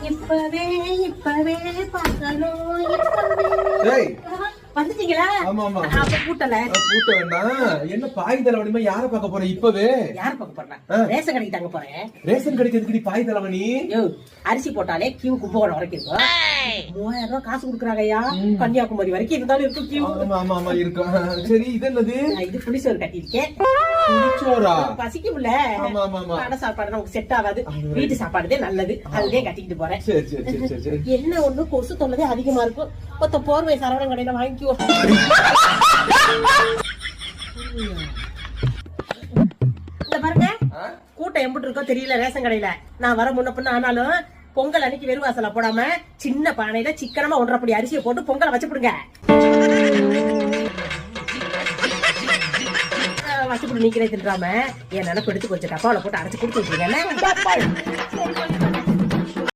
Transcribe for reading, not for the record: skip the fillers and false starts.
இப்பவே பார்க்கணும் டேய் வந்துட்டீங்களா? ஆமா ஆமா அப்ப கூட்டல கூட்ட வேண்டாம். என்ன பாய் தலைவனிமா யார பார்க்க போற இப்பவே? யார் பார்க்க போறேன்? ரேஷன் கடைக்கு தாங்க போறேன். ரேஷன் கடைக்கு பாய் தலைவனி? அரிசி போட்டாலே கியூ கும்பகோணம் வரைக்கும் இருக்கும். 3000 ரூபாய் காசு குடுக்குறாங்கய்யா. கன்னியாகுமரி வரைக்கும் இருந்தாலும் இருக்கும் கியூ. ஆமா ஆமா ஆமா இருக்கும். சரி இது என்னது? இது புளிசோறு கட்டியிருக்கேன். புளிச்சோரா? பசிக்கும்ல. ஆமா ஆமா ஆமா. கடை சாப்பாடு நமக்கு செட் ஆகாது. வீட்டு சாப்பாடுதே நல்லது. அதுவே கட்டிக்கிட்டு போறேன். சரி சரி சரி சரி. என்ன ஒண்ணு கொசு தொல்லதே அதிகமா இருக்கும். மொத்த போர்வை சரவணன் கடையில வாங்கிக்குவோம். இந்த பாருங்க கூட்டம் எம்பிட்டு இருக்கோ தெரியல ரேஷன் கடையில. நான் வர முன்ன பின்ன ஆனாலும் பொங்கல் அன்னைக்கு வெறும் வாசல போடாம சின்ன பானையில சிக்கனமா 1.5 படி அரிசியை போட்டு பொங்கலை வச்சுடுங்க. வச்சுப்படு நீங்களே தின்றாம என் நினைப்பு எடுத்து கொஞ்சம் டப்பாவில போட்டு அரைச்சு கொடுத்து வச்சிருக்கேன்.